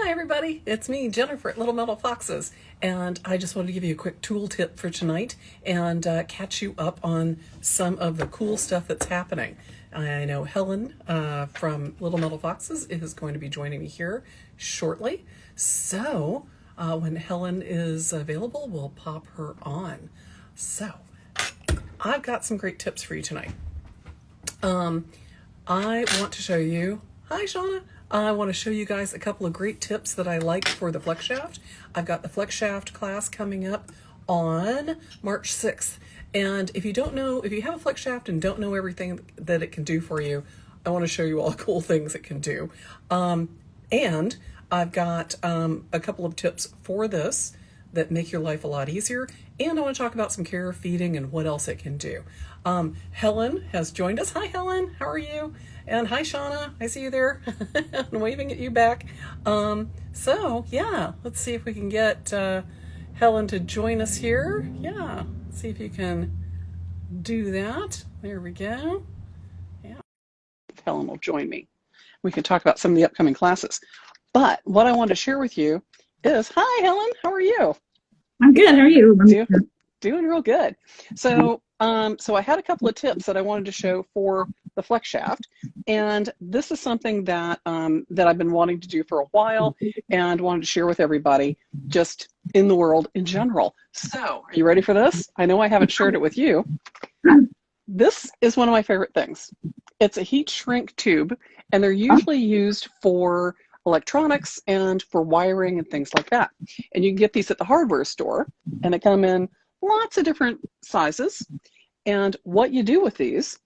Hi everybody, it's me, Jennifer at Little Metal Foxes, and I just wanted to give you a quick tool tip for tonight and catch you up on some of the cool stuff that's happening. I know Helen from Little Metal Foxes is going to be joining me here shortly, so when Helen is available, we'll pop her on. So, I've got some great tips for you tonight. I want to show you, hi Shauna, I want to show you guys a couple of great tips that I like for the Flexshaft. I've got the Flexshaft class coming up on March 6th. And if you don't know, if you have a Flexshaft and don't know everything that it can do for you, I want to show you all the cool things it can do. And I've got a couple of tips for this that make your life a lot easier. And I want to talk about some care feeding and what else it can do. Helen has joined us. Hi, Helen. How are you? And hi, Shauna. I see you there. I'm waving at you back. So, yeah, let's see if we can get Helen to join us here. Yeah, see if you can do that. There we go. Yeah, Helen will join me. We can talk about some of the upcoming classes. But what I want to share with you is, hi, Helen. How are you? I'm good. How are you? Doing real good. So I had a couple of tips that I wanted to show for the Flexshaft, and this is something that that I've been wanting to do for a while and wanted to share with everybody just in the world in general. So, are you ready for this? I know I haven't shared it with you. This is one of my favorite things. It's a heat shrink tube, and they're usually used for electronics and for wiring and things like that. And you can get these at the hardware store, and they come in lots of different sizes. And what you do with these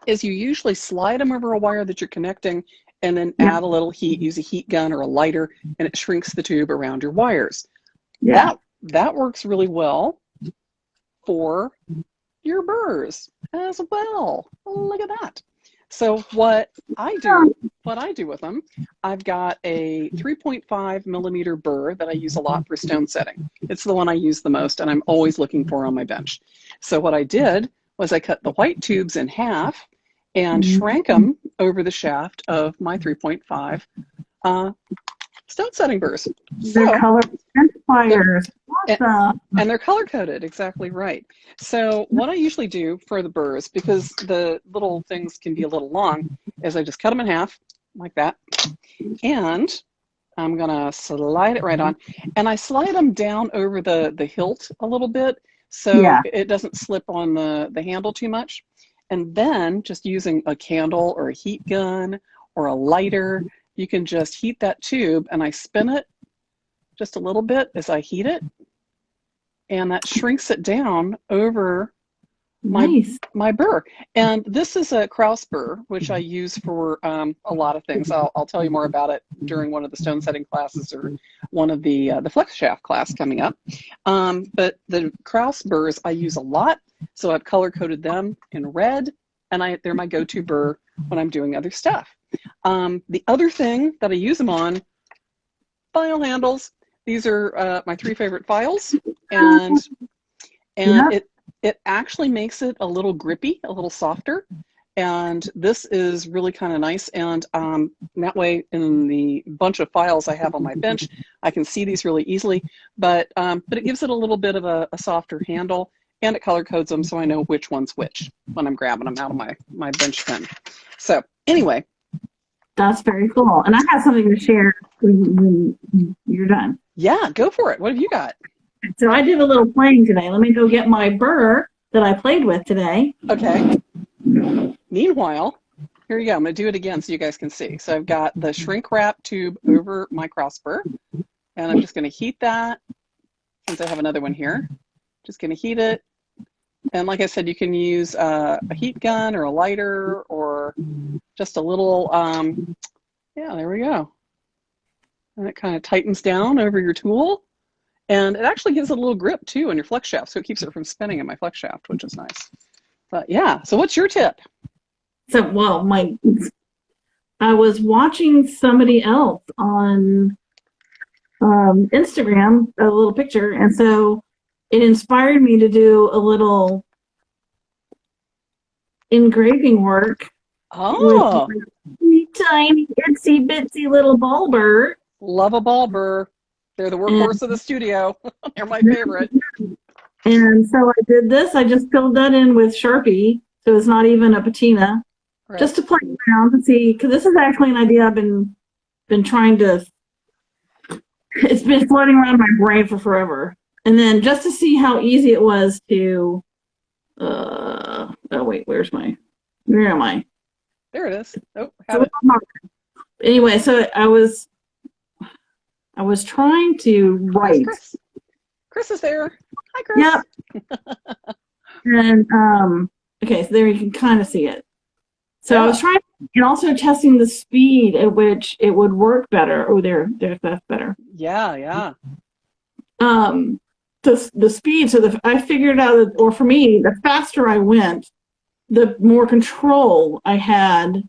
is you usually slide them over a wire that you're connecting and then add a little heat, use a heat gun or a lighter, and it shrinks the tube around your wires. That works really well for your burrs as well. Look at that. So what I do with them, I've got a 3.5 millimeter burr that I use a lot for stone setting. It's the one I use the most, and I'm always looking for on my bench. So what I did was I cut the white tubes in half and shrank them over the shaft of my 3.5 stone setting burrs. They're color wires. And they're color coded, exactly right. So what I usually do for the burrs, because the little things can be a little long, is I just cut them in half like that. And I'm gonna slide it right on. And I slide them down over the hilt a little bit so it doesn't slip on the handle too much. And then just using a candle or a heat gun or a lighter, you can just heat that tube, and I spin it just a little bit as I heat it, and that shrinks it down over my burr. And this is a Kraus burr, which I use for a lot of things. I'll tell you more about it during one of the stone setting classes or one of the Flexshaft class coming up. But the Kraus burrs I use a lot, so I've color coded them in red, and they're my go-to burr when I'm doing other stuff. The other thing that I use them on, file handles. These are my three favorite files, and it actually makes it a little grippy, a little softer, and this is really kind of nice. And that way, in the bunch of files I have on my bench, I can see these really easily. But it gives it a little bit of a softer handle, and it color codes them so I know which one's which when I'm grabbing them out of my bench pen. So anyway. That's very cool. And I have something to share when you're done. Yeah, go for it. What have you got? So I did a little playing today. Let me go get my burr that I played with today. Okay. Meanwhile, here you go. I'm going to do it again so you guys can see. So I've got the shrink wrap tube over my cross burr, and I'm just going to heat that since I have another one here. Just going to heat it. And like I said, you can use a heat gun or a lighter or just a little, yeah, there we go. And it kind of tightens down over your tool. And it actually gives it a little grip too in your Flexshaft, so it keeps it from spinning in my Flexshaft, which is nice. But yeah, so what's your tip? So, well, I was watching somebody else on Instagram, a little picture, and so it inspired me to do a little engraving work with tiny itsy bitsy little ball burr Love a ball burr. They're the And workhorse of the studio. They're my favorite. and so I did this. I just filled that in with Sharpie, so it's not even a patina, Right. just to play around and see. Because this is actually an idea I've been trying to. It's been floating around my brain for forever, and then just to see how easy it was to. Oh wait, where am I? There it is. Oh, have So, it. anyway, so I was trying to Where's write. Chris? Chris is there. Hi, Chris. Yep. And okay, so there you can kind of see it. So I was trying and also testing the speed at which it would work better. Oh, that's better. Yeah, yeah. The speed. So I figured out that, or for me, the faster I went, the more control I had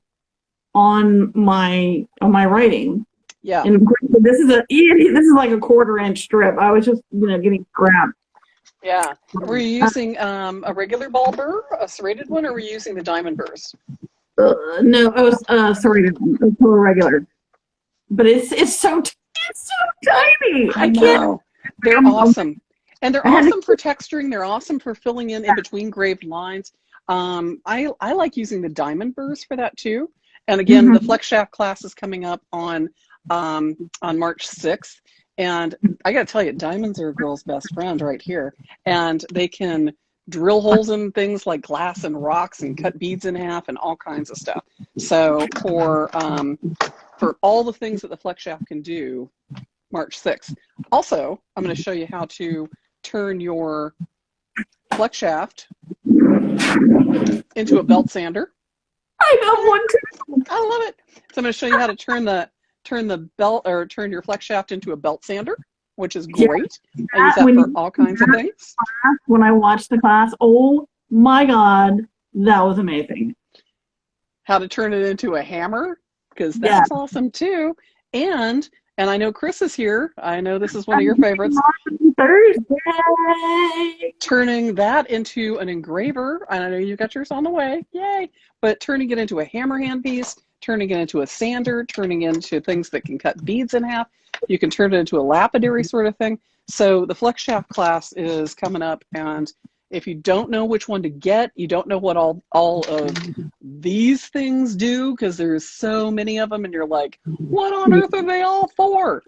on my writing. Yeah. And this is like a 1/4 inch strip. I was just getting grabbed. Yeah. Were you using a regular ball burr, a serrated one, or were you using the diamond burrs? No, I was serrated, total regular. But it's so tiny. I know. They're awesome. And they're awesome for texturing. They're awesome for filling in between graved lines. I like using the diamond burrs for that too. And again, the Flexshaft class is coming up on March 6th. And I got to tell you, diamonds are a girl's best friend right here. And they can drill holes in things like glass and rocks and cut beads in half and all kinds of stuff. So for all the things that the Flexshaft can do, March 6th. Also, I'm going to show you how to turn your Flexshaft into a belt sander. I got one too. I love it. So I'm going to show you how to turn your Flexshaft into a belt sander, which is great. I use that for all kinds of things. When I watched the class, oh my God, that was amazing. How to turn it into a hammer, because that's awesome too. And I know Chris is here. I know this is one of your favorites. Thursday. Turning that into an engraver. I know you got yours on the way. Yay. But turning it into a hammer hand piece, turning it into a sander, turning it into things that can cut beads in half. You can turn it into a lapidary sort of thing. So the Flexshaft class is coming up, and if you don't know which one to get, you don't know what all of these things do, because there's so many of them, and you're like, what on earth are they all for?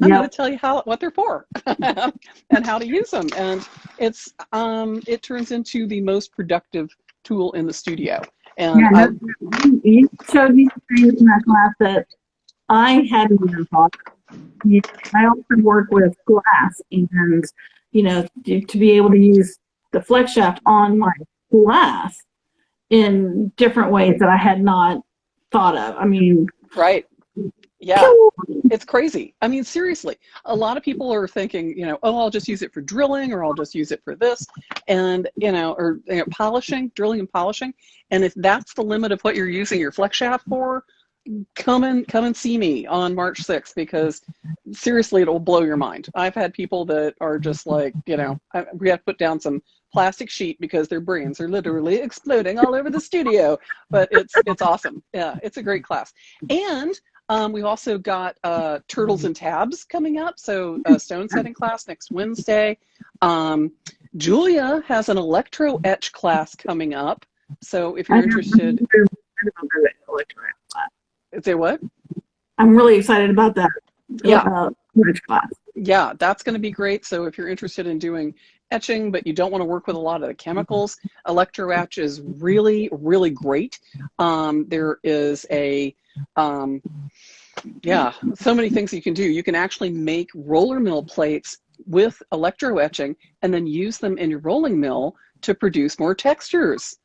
I'm going to tell you what they're for and how to use them. And it turns into the most productive tool in the studio. And you showed me things in that class that I hadn't even thought of. I also work with glass, and to be able to use the Flexshaft on my glass in different ways that I had not thought of. I mean, right. Yeah, it's crazy. I mean, seriously, a lot of people are thinking, oh, I'll just use it for drilling, or I'll just use it for this, and polishing, drilling and polishing. And if that's the limit of what you're using your Flexshaft for, come and see me on March 6th, because seriously, it will blow your mind. I've had people that are just like, we have to put down some plastic sheet because their brains are literally exploding all over the studio. But it's awesome. Yeah, it's a great class. And we've also got turtles and tabs coming up. So stone setting class next Wednesday. Julia has an electro etch class coming up. So if you're interested. Say what? I'm really excited about that. Yeah. Class. Yeah, that's going to be great. So if you're interested in doing etching, but you don't want to work with a lot of the chemicals, electro etch is really, really great. There is so many things you can do. You can actually make roller mill plates with electro etching and then use them in your rolling mill to produce more textures.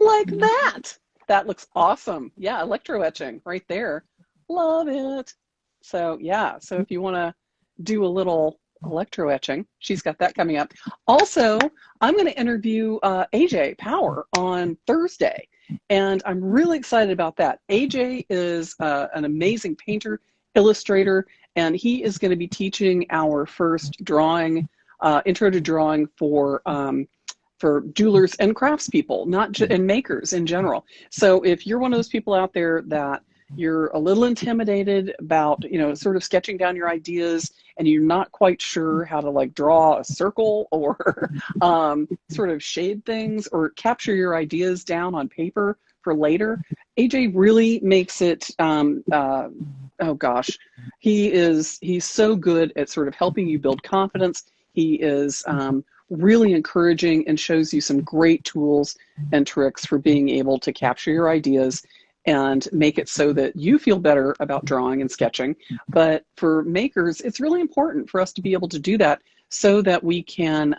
Like that. That looks awesome. Yeah, electro etching right there. Love it. So yeah, so if you want to do a little electro etching, she's got that coming up. Also, I'm going to interview AJ Power on Thursday, and I'm really excited about that. AJ is an amazing painter, illustrator, and he is going to be teaching our first drawing, intro to drawing for jewelers and craftspeople, and makers in general. So if you're one of those people out there that you're a little intimidated about, sort of sketching down your ideas, and you're not quite sure how to like draw a circle or sort of shade things or capture your ideas down on paper for later, AJ really makes it, oh gosh, he's so good at sort of helping you build confidence. He is really encouraging and shows you some great tools and tricks for being able to capture your ideas and make it so that you feel better about drawing and sketching. But for makers, it's really important for us to be able to do that so that we can,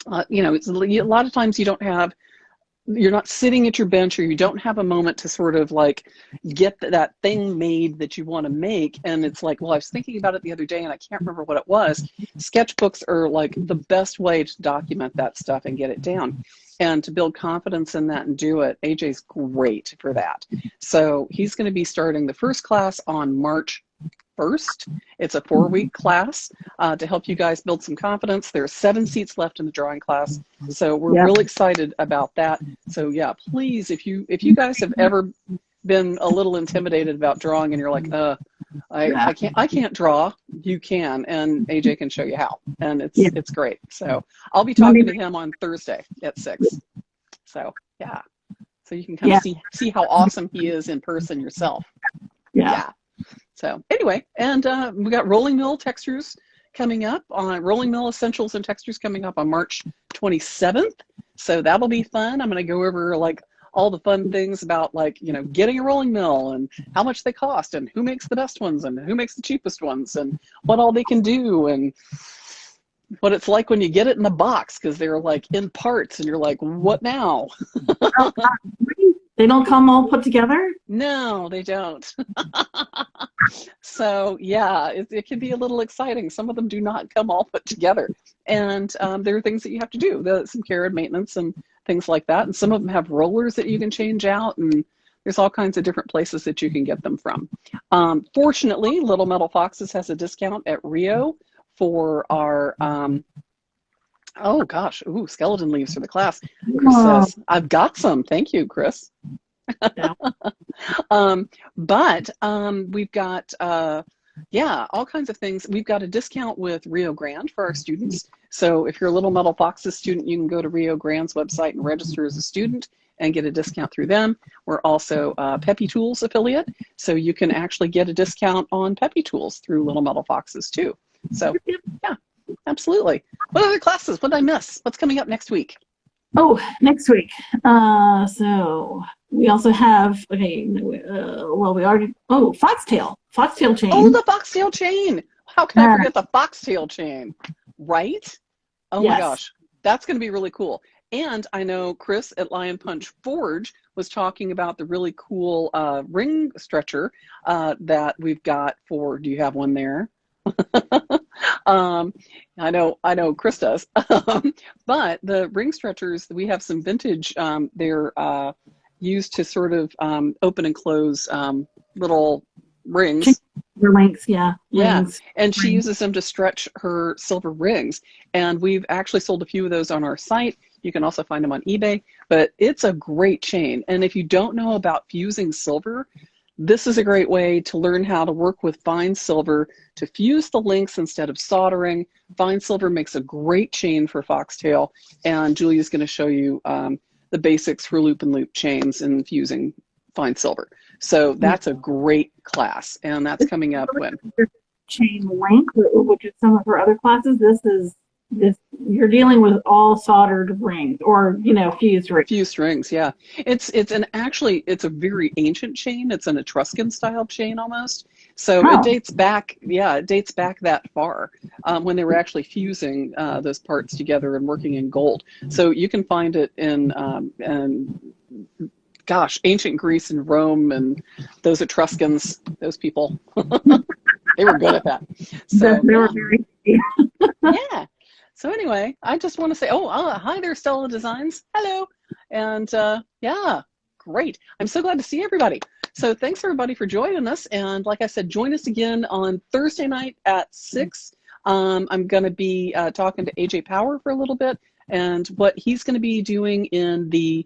it's a lot of times you're not sitting at your bench, or you don't have a moment to sort of like get that thing made that you want to make. And it's like, well, I was thinking about it the other day and I can't remember what it was. Sketchbooks are like the best way to document that stuff and get it down. And to build confidence in that and do it, AJ's great for that. So he's going to be starting the first class on March 1st. It's a 4-week class to help you guys build some confidence. There are 7 seats left in the drawing class, so we're really excited about that. So yeah, please, if you guys have ever been a little intimidated about drawing and you're like, I can't draw, you can, and AJ can show you how, and it's great. So I'll be talking to him on Thursday at 6. So yeah, so you can kind of see how awesome he is in person yourself. Yeah. So anyway, and we got Rolling Mill Textures coming up on Rolling Mill Essentials and Textures coming up on March 27th. So that'll be fun. I'm going to go over like all the fun things about like, getting a rolling mill and how much they cost and who makes the best ones and who makes the cheapest ones and what all they can do and what it's like when you get it in the box, because they're like in parts and you're like, what now? They don't come all put together? No, they don't. So yeah, it can be a little exciting. Some of them do not come all put together. And there are things that you have to do, some care and maintenance and things like that. And some of them have rollers that you can change out, and there's all kinds of different places that you can get them from. Fortunately, Little Metal Foxes has a discount at Rio for our oh gosh, skeleton leaves for the class. Chris says, I've got some. Thank you, Chris. But we've got all kinds of things. We've got a discount with Rio Grande for our students. So if you're a Little Metal Foxes student, you can go to Rio Grande's website and register as a student and get a discount through them. We're also a Peppy Tools affiliate, so you can actually get a discount on Peppy Tools through Little Metal Foxes too. So yeah, absolutely. What other classes? What did I miss? What's coming up next week? Oh, next week. So we also have, foxtail chain. Oh, the foxtail chain. How can I forget the foxtail chain? Right? Oh my gosh. That's going to be really cool. And I know Chris at Lion Punch Forge was talking about the really cool ring stretcher that we've got for, do you have one there? I know Chris does. But the ring stretchers, we have some vintage, they're used to sort of open and close little rings. Links, yeah. Rings. And she uses them to stretch her silver rings. And we've actually sold a few of those on our site. You can also find them on eBay, but it's a great chain. And if you don't know about fusing silver, this is a great way to learn how to work with fine silver to fuse the links instead of soldering. Fine silver makes a great chain for foxtail, and Julia's going to show you the basics for loop and loop chains and fusing fine silver. So that's a great class, and that's coming up when? Chain link, which is some of her other classes. This you're dealing with all soldered rings, or fused rings. Fused rings, yeah. It's a very ancient chain. It's an Etruscan style chain almost. So it dates back that far when they were actually fusing those parts together and working in gold. So you can find it in ancient Greece and Rome, and those Etruscans, those people, they were good at that. So they were very yeah. So anyway, I just want to say, hi there, Stella Designs. Hello. And great. I'm so glad to see everybody. So thanks everybody for joining us. And like I said, join us again on Thursday night at 6. I'm going to be talking to AJ Power for a little bit, and what he's going to be doing in the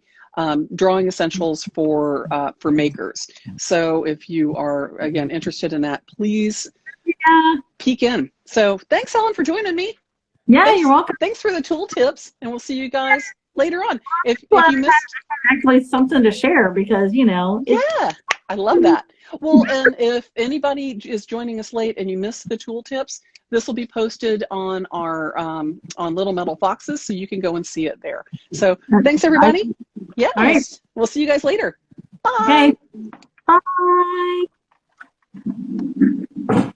drawing essentials for makers. So if you are, again, interested in that, please peek in. So thanks, Helen, for joining me. Yeah, you're welcome. Thanks for the tool tips, and we'll see you guys later on. If you missed, actually something to share because yeah, I love that. Well, and if anybody is joining us late and you missed the tool tips, this will be posted on our on Little Metal Foxes, so you can go and see it there. So thanks, everybody. Yes, right. We'll see you guys later. Bye. Okay. Bye.